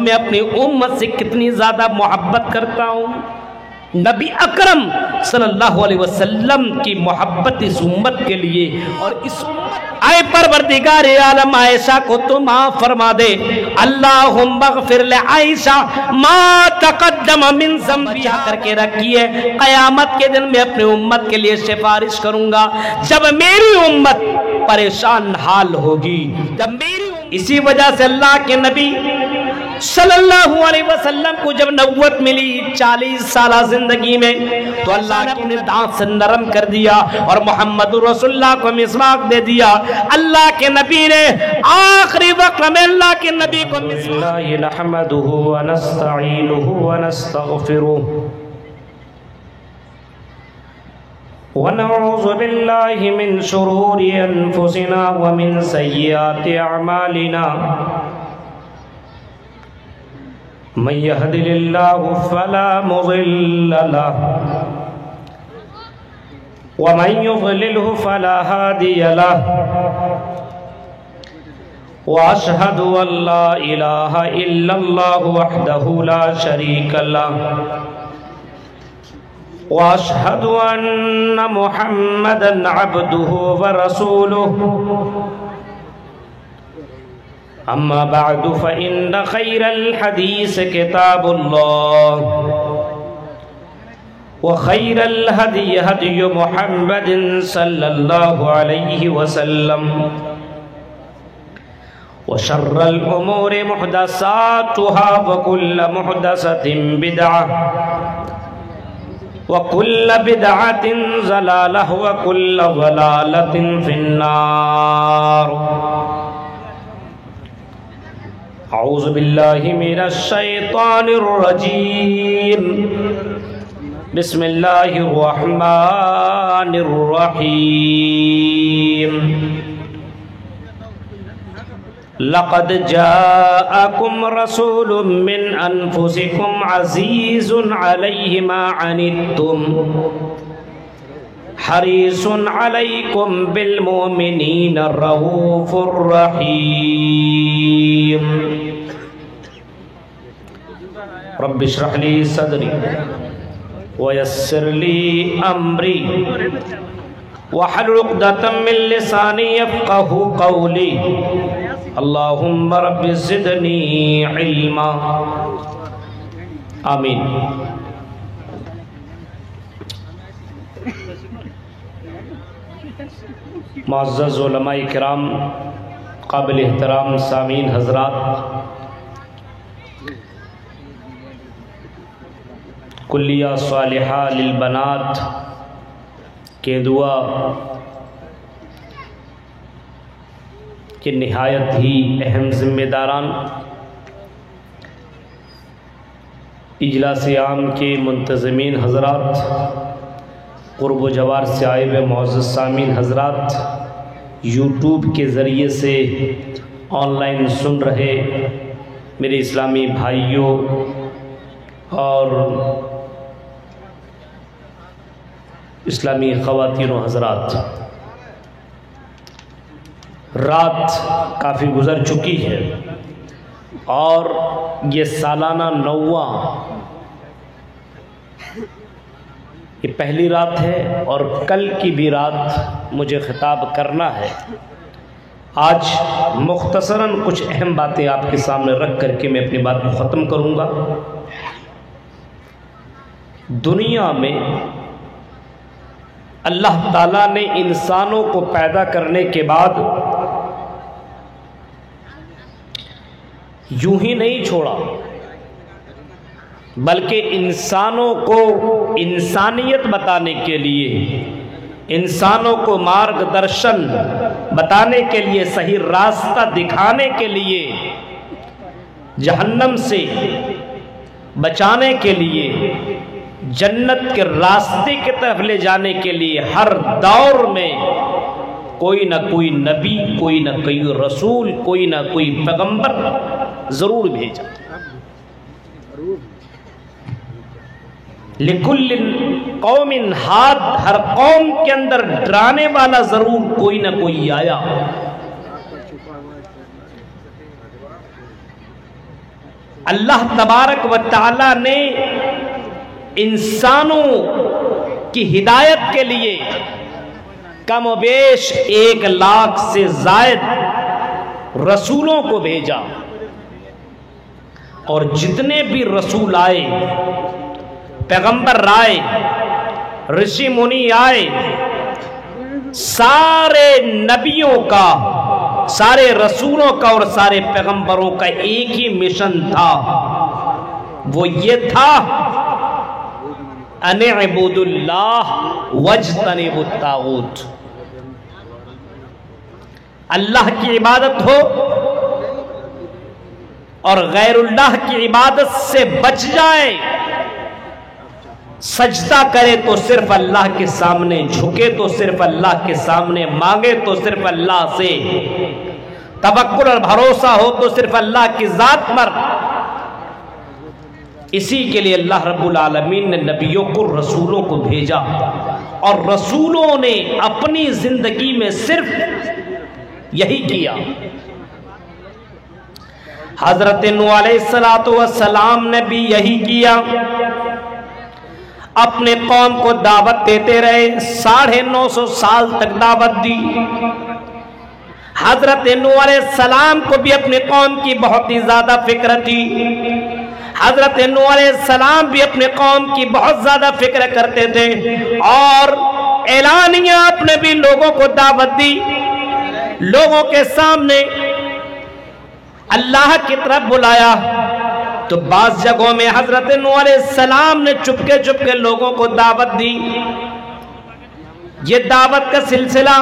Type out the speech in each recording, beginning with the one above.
میں اپنی امت سے کتنی زیادہ محبت کرتا ہوں۔ نبی اکرم صلی اللہ علیہ وسلم کی محبت اس امت کے لیے اور اس اے پروردگار عالم عائشہ کو تو معاف فرما دے، اللہم اغفر لعائشہ ما تقدم من ذنبہا کر کے رکھیے، قیامت کے دن میں اپنے امت کے لیے سفارش کروں گا جب میری امت پریشان حال ہوگی، جب میری اسی وجہ سے اللہ کے نبی صلی اللہ علیہ وسلم کو جب نبوت ملی 40 سالہ زندگی میں تو اللہ نے اپنے دانت سے نرم کر دیا اور محمد رسول اللہ کو مسواک دے دیا۔ اللہ کے نبی نے آخری وقت میں اللہ کے نبی کو مسواک نحمده ونستعینه ونستغفره ونعوذ بالله من شرور انفسنا ومن سیئات اعمالنا من يهد الله فلا مضل له ومن يضلله فلا هادي له واشهد ان لا اله الا الله وحده لا شريك له واشهد ان محمدا عبده ورسوله اما بعد فإن خير الحديث كتاب الله وخير الهدي هدي محمد صلى الله عليه وسلم وشر الأمور محدثاتها وكل محدثة بدعة وكل بدعة ضلالة وكل ضلالة في النار۔ اعوذ باللہ من الشیطان الرجیم، بسم اللہ الرحمن الرحیم۔ لقد جاءکم رسول من انفسکم عزیز علیہ ما عنتم حریص علیکم بالمؤمنین الرؤوف الرحیم۔ رب اشرح لی صدری ویسر لی امری واحلل عقدۃ من لسانی یفقہوا قولی، اللہم رب زدنی علما، آمین۔ معزز علماء کرام، قابل احترام سامعین حضرات، کلیہ صالحہ للبنات کے دعا کہ نہایت ہی اہم ذمہ داران، اجلاس عام کے منتظمین حضرات، قرب و جوار سے آئے ہوئے معزز سامعین حضرات، یوٹیوب کے ذریعے سے آن لائن سن رہے میرے اسلامی بھائیوں اور اسلامی خواتین و حضرات، رات کافی گزر چکی ہے اور یہ سالانہ 9واں یہ پہلی رات ہے اور کل کی بھی رات مجھے خطاب کرنا ہے۔ آج مختصراً کچھ اہم باتیں آپ کے سامنے رکھ کر کے میں اپنی بات کو ختم کروں گا۔ دنیا میں اللہ تعالیٰ نے انسانوں کو پیدا کرنے کے بعد یوں ہی نہیں چھوڑا، بلکہ انسانوں کو انسانیت بتانے کے لیے، انسانوں کو مارگ درشن بتانے کے لیے، صحیح راستہ دکھانے کے لیے، جہنم سے بچانے کے لیے، جنت کے راستے کی طرف لے جانے کے لیے ہر دور میں کوئی نہ کوئی نبی، کوئی نہ کوئی رسول، کوئی نہ کوئی پیغمبر ضرور بھیجا۔ لِكُلِّ قوم ہاد، ہر قوم کے اندر ڈرانے والا ضرور کوئی نہ کوئی آیا۔ اللہ تبارک و تعالی نے انسانوں کی ہدایت کے لیے کم و بیش 1 لاکھ سے زائد رسولوں کو بھیجا، اور جتنے بھی رسول آئے، پیغمبر آئے، رشی منی آئے، سارے نبیوں کا، سارے رسولوں کا اور سارے پیغمبروں کا ایک ہی مشن تھا، وہ یہ تھا ان اعبدوا اللہ واجتنبوا الطاغوت، اللہ کی عبادت ہو اور غیر اللہ کی عبادت سے بچ جائے، سجدہ کرے تو صرف اللہ کے سامنے، جھکے تو صرف اللہ کے سامنے، مانگے تو صرف اللہ سے، توکل اور بھروسہ ہو تو صرف اللہ کی ذات پر۔ اسی کے لیے اللہ رب العالمین نے نبیوں کو، رسولوں کو بھیجا، اور رسولوں نے اپنی زندگی میں صرف یہی کیا۔ حضرت نوح علیہ السلام نے بھی یہی کیا، اپنے قوم کو دعوت دیتے رہے، 950 سال تک دعوت دی۔ حضرت نوح علیہ السلام کو بھی اپنے قوم کی بہت ہی زیادہ فکر تھی، حضرت نوح علیہ السلام بھی اپنے قوم کی بہت زیادہ فکر کرتے تھے، اور اعلانیہ اپنے بھی لوگوں کو دعوت دی، لوگوں کے سامنے اللہ کی طرف بلایا۔ تو بعض جگہوں میں حضرت نوح علیہ السلام نے چپکے چپکے لوگوں کو دعوت دی۔ یہ دعوت کا سلسلہ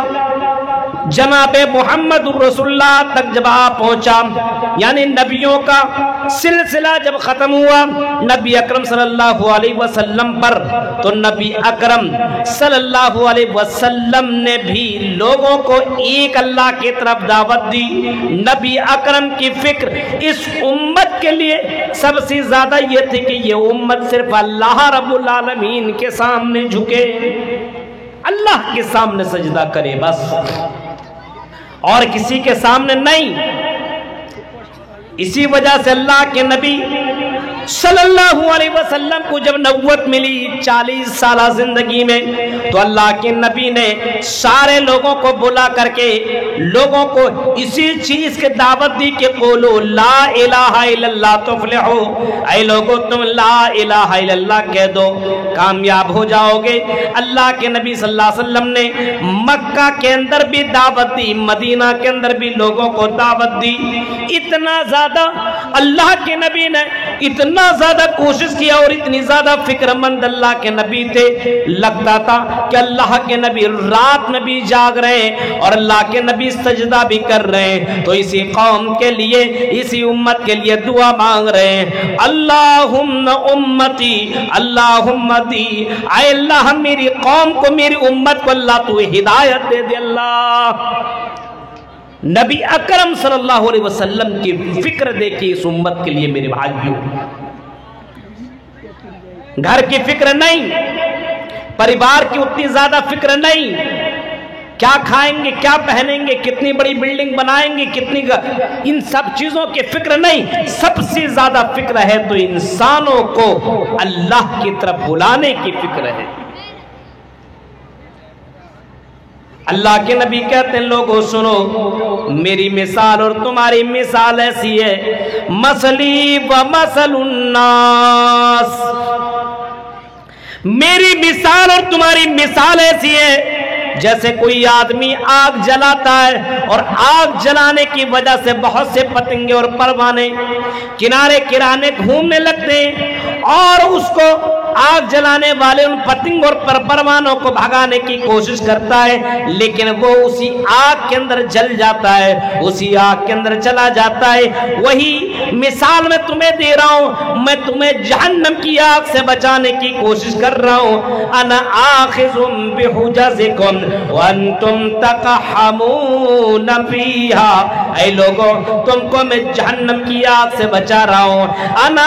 جناب محمد رسول اللہ تک جب پہنچا، یعنی نبیوں کا سلسلہ جب ختم ہوا نبی اکرم صلی اللہ علیہ وسلم پر، تو نبی اکرم صلی اللہ علیہ وسلم نے بھی لوگوں کو ایک اللہ کی طرف دعوت دی۔ نبی اکرم کی فکر اس امت کے لیے سب سے زیادہ یہ تھی کہ یہ امت صرف اللہ رب العالمین کے سامنے جھکے، اللہ کے سامنے سجدہ کرے، بس اور کسی کے سامنے نہیں۔ اسی وجہ سے اللہ کے نبی صلی اللہ علیہ وسلم کو جب نبوت ملی 40 سالہ زندگی میں، تو اللہ کے نبی نے سارے لوگوں کو بلا کر کے لوگوں کو اسی چیز کے دعوت دی کہ قولو لا الہ الا اللہ تفلحو، اے لوگوں تم لا الہ الا اللہ کہہ دو، کامیاب ہو جاؤ گے۔ اللہ کے نبی صلی اللہ علیہ وسلم نے مکہ کے اندر بھی دعوت دی، مدینہ کے اندر بھی لوگوں کو دعوت دی۔ اتنا زیادہ اللہ کے نبی نے اتنا زیادہ کوشش کیا اور اتنی زیادہ فکر مند اللہ کے نبی تھے، لگتا تھا کہ اللہ کے نبی رات میں بھی جاگ رہے ہیں اور اللہ کے نبی سجدہ بھی کر رہے ہیں، تو اسی قوم کے لیے، اسی امت کے لیے دعا مانگ رہے ہیں، اللہم امتی اللہم دی، اے اللہ میری قوم کو، میری امت کو اللہ تو ہدایت دے دے۔ اللہ نبی اکرم صلی اللہ علیہ وسلم کی فکر دیکھی اس امت کے لیے میرے بھائیوں، گھر کی فکر نہیں، پریوار کی اتنی زیادہ فکر نہیں، کیا کھائیں گے، کیا پہنیں گے، کتنی بڑی بلڈنگ بنائیں گے، کتنی، ان سب چیزوں کی فکر نہیں، سب سے زیادہ فکر ہے تو انسانوں کو اللہ کی طرف بلانے کی فکر ہے۔ اللہ کے نبی کہتے ہیں لوگوں سنو، میری مثال اور تمہاری مثال ایسی ہے، مثلی و مثل الناس، میری مثال اور تمہاری مثال ایسی ہے جیسے کوئی آدمی آگ جلاتا ہے اور آگ جلانے کی وجہ سے بہت سے پتنگے اور پروانے کنارے کنارے گھومنے لگتے ہیں، اور اس کو آگ جلانے والے ان پتنگ اور پروانوں کو بھگانے کی کوشش کرتا ہے، لیکن وہ اسی آگ کے اندر جل جاتا ہے، اسی آگ کے اندر چلا جاتا ہے۔ وہی مثال میں تمہیں دے رہا ہوں، میں تمہیں جہنم کی آگ سے بچانے کی کوشش کر رہا ہوں۔ انا آخذ بحجزکم وانتم تقحمون فیہا، اے لوگوں تم کو میں جہنم کی آگ سے بچا رہا ہوں۔ انا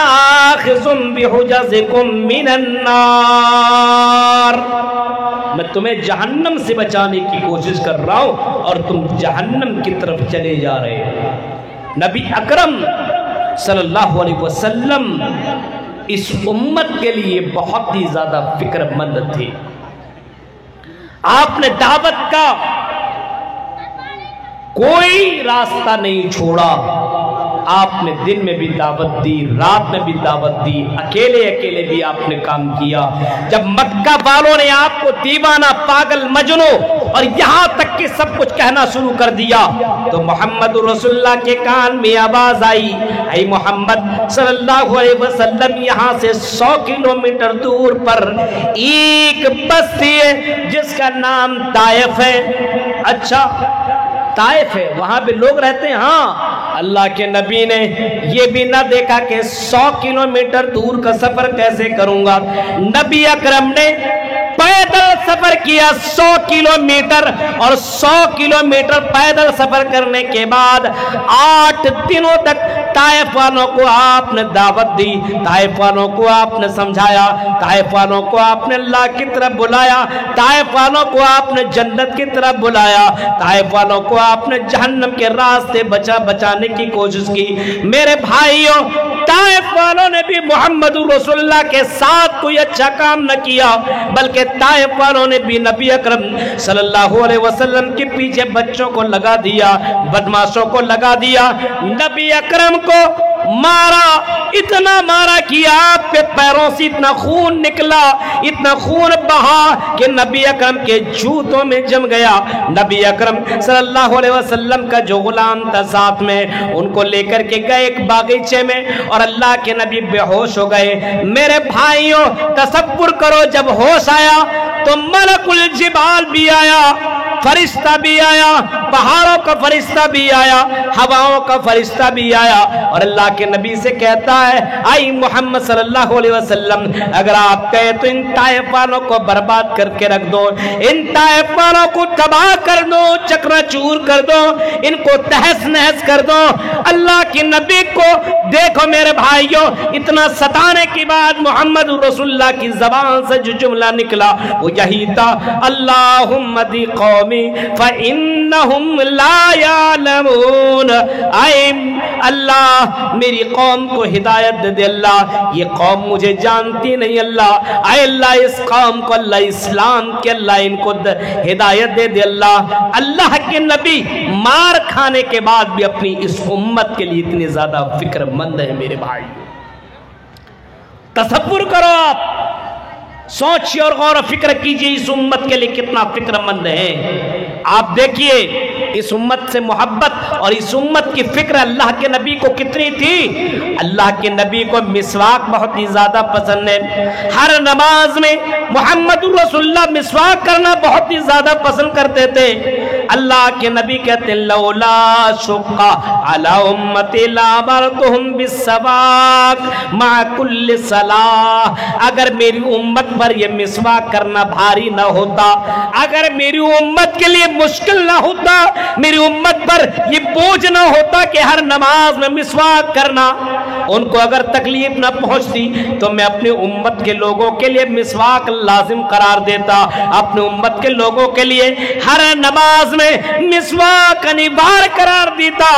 آخذ بحجزکم من النار، میں تمہیں جہنم سے بچانے کی کوشش کر رہا ہوں اور تم جہنم کی طرف چلے جا رہے ہو۔ نبی اکرم صلی اللہ علیہ وسلم اس امت کے لیے بہت ہی زیادہ فکر مند تھے. آپ نے دعوت کا کوئی راستہ نہیں چھوڑا. آپ نے دن میں بھی دعوت دی، رات میں بھی دعوت دی، اکیلے اکیلے بھی آپ نے کام کیا. جب مکہ والوں نے آپ کو دیوانہ، پاگل، مجنوں اور یہاں تک کہ سب کچھ کہنا شروع کر دیا تو محمد رسول اللہ کے کان میں آواز آئی، اے محمد صلی اللہ علیہ وسلم، یہاں سے 100 کلومیٹر دور پر ایک بستی ہے جس کا نام طائف ہے. اچھا طائف ہے، وہاں پہ لوگ رہتے ہیں؟ ہاں. اللہ کے نبی نے یہ بھی نہ دیکھا کہ 100 کلومیٹر دور کا سفر کیسے کروں گا. نبی اکرم نے پیدل سفر کیا 100 کلومیٹر، اور 100 کلومیٹر پیدل سفر کرنے کے بعد 8 دنوں تک طائف والوں کو آپ نے دعوت دی، طائف والوں کو آپ نے سمجھایا، طائف والوں کو آپ نے اللہ کی طرف بلایا، طائف والوں کو آپ نے جنت کی طرف بلایا، طائف والوں کو آپ نے جہنم کے راستے بچانے کی کوشش کی. میرے بھائیوں، طائف والوں نے بھی محمد رسول اللہ کے ساتھ کوئی اچھا کام نہ کیا، بلکہ طائف والوں نے بھی نبی اکرم صلی اللہ علیہ وسلم کے پیچھے بچوں کو لگا دیا، بدماشوں کو لگا دیا. نبی اکرم کو مارا، اتنا مارا کہ آپ کے پیروں سے اتنا خون نکلا، اتنا خون بہا کہ نبی اکرم کے جوتوں میں جم گیا. نبی اکرم صلی اللہ علیہ وسلم کا جو غلام تھا ساتھ میں، ان کو لے کر کے گئے ایک باغیچے میں، اور اللہ کے نبی بے ہوش ہو گئے. میرے بھائیوں تصور کرو، جب ہوش آیا تو ملک الجبال بھی آیا، فرشتہ بھی آیا، پہاڑوں کا فرشتہ بھی آیا، ہواؤں کا فرشتہ بھی آیا، اور اللہ کے نبی سے کہتا ہے، اے محمد صلی اللہ علیہ وسلم، اگر آپ کہے تو ان طائف والوں کو برباد کر کے رکھ دو، ان طائف والوں کو تباہ کر دو، چکنا چور کر دو، ان کو تہس نہس کر دو. اللہ کے نبی کو دیکھو میرے بھائیوں، اتنا ستانے کے بعد محمد رسول اللہ کی زبان سے جو جملہ نکلا وہ یہی تھا، اللہم دی قومی فإنہم لا یعلمون. اے اللہ میری قوم کو ہدایت دے دے اللہ، یہ قوم مجھے جانتی نہیں اللہ. اے اللہ اس قوم کو اللہ اسلام کے اللہ ان کو ہدایت دے دے اللہ. اللہ کے نبی مار کھانے کے بعد بھی اپنی اس امت کے لیے اتنے زیادہ فکر مند ہے. میرے بھائی تصور کرو، آپ سوچیے اور غور و فکر کیجئے اس امت کے لیے کتنا فکر مند ہے. آپ دیکھیے اس امت سے محبت اور اس امت کی فکر اللہ کے نبی کو کتنی تھی. اللہ کے نبی کو مسواک بہت ہی زیادہ پسند ہے. ہر نماز میں محمد رسول اللہ مسواک کرنا بہت ہی زیادہ پسند کرتے تھے. اللہ کے نبی کہتے ہیں لولا شق علی امتی لامرتہم بالسواک مع کل صلاۃ. اگر میری امت پر یہ مسواک کرنا بھاری نہ ہوتا، اگر میری امت کے لیے مشکل نہ ہوتا، میری امت پر یہ بوجھ نہ ہوتا کہ ہر نماز میں مسواک کرنا، ان کو اگر تکلیف نہ پہنچتی تو میں اپنی امت کے لوگوں کے لیے مسواک لازم قرار دیتا، اپنی امت کے لوگوں کے لیے ہر نماز میں مسواک انیوار قرار دیتا،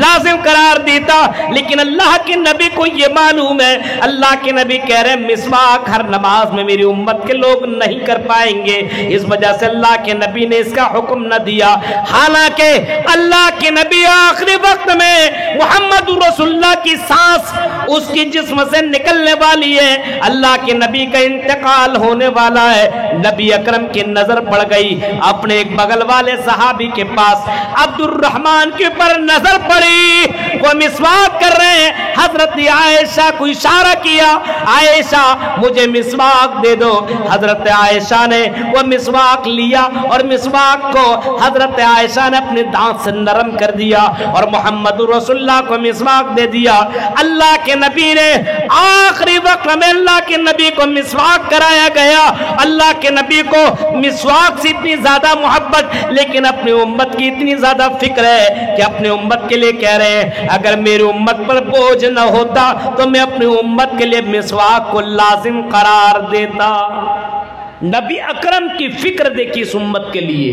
لازم قرار دیتا. لیکن اللہ کے نبی کو یہ معلوم ہے، اللہ کے نبی کہہ رہے ہیں مسواک ہر نماز میں میری امت کے لوگ نہیں کر پائیں گے، اس وجہ سے اللہ کے نبی نے اس کا حکم نہ دیا. حالانکہ اللہ کے نبی آخری وقت میں محمد رسول اللہ کی سانس اس کی جسم سے نکلنے والی ہے، اللہ کے نبی کا انتقال ہونے والا ہے. نبی اکرم کی نظر پڑ گئی اپنے ایک بغل والے صحابی کے پاس، عبد الرحمن کے پر نظر پڑی، وہ مسواک کر رہے ہیں. حضرت عائشہ کو اشارہ کیا، عائشہ مجھے مسواک دے دو. حضرت عائشہ نے وہ مسواک لیا اور مسواک کو حضرت عائشہ نے اپنے دانت سے نرم کر دیا اور محمد رسول اللہ کو مسواک دے دیا. اللہ کے نبی نے آخری وقت میں اللہ کے نبی کو مسواک کرایا گیا. اللہ کے نبی کو مسواک سے اتنی زیادہ محبت، لیکن اپنی امت کی اتنی زیادہ فکر ہے کہ اپنے امت کے لیے کہہ رہے ہیں اگر میری امت پر بوجھ نہ ہوتا تو میں اپنی امت کے لیے مسواک کو لازم قرار دیتا. نبی اکرم کی فکر دیکھی اس امت کے لیے.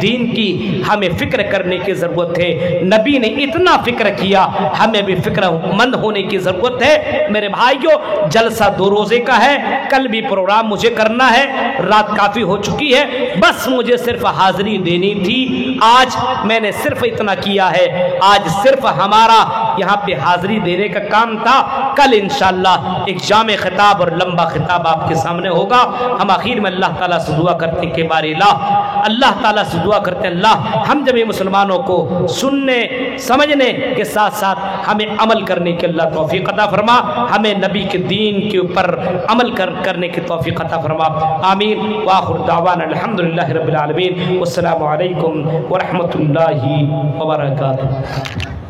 دین کی ہمیں فکر کرنے کی ضرورت ہے. نبی نے اتنا فکر کیا, ہمیں بھی فکر مند ہونے کی ضرورت ہے. میرے بھائیوں, جلسہ 2 روزے کا ہے, کل بھی پروگرام مجھے کرنا ہے, رات کافی ہو چکی ہے, بس مجھے صرف حاضری دینی تھی. آج میں نے صرف اتنا کیا ہے, آج صرف ہمارا یہاں پہ حاضری دینے کا کام تھا. کل انشاءاللہ ایک جامع خطاب اور لمبا خطاب آپ کے سامنے ہوگا. ہم آخر میں اللہ تعالیٰ سے دعا کرتے ہیں کہ بارے اللہ تعالیٰ سے دعا کرتے ہیں, اللہ ہم جب مسلمانوں کو سننے سمجھنے کے ساتھ ساتھ ہمیں عمل کرنے کی اللہ توفیق عطا فرما, ہمیں نبی کے دین کے اوپر عمل کرنے کی توفیق عطا فرما. آمین. وآخر دعوانا الحمدللہ رب العالمین. والسلام علیکم ورحمۃ اللہ وبرکاتہ.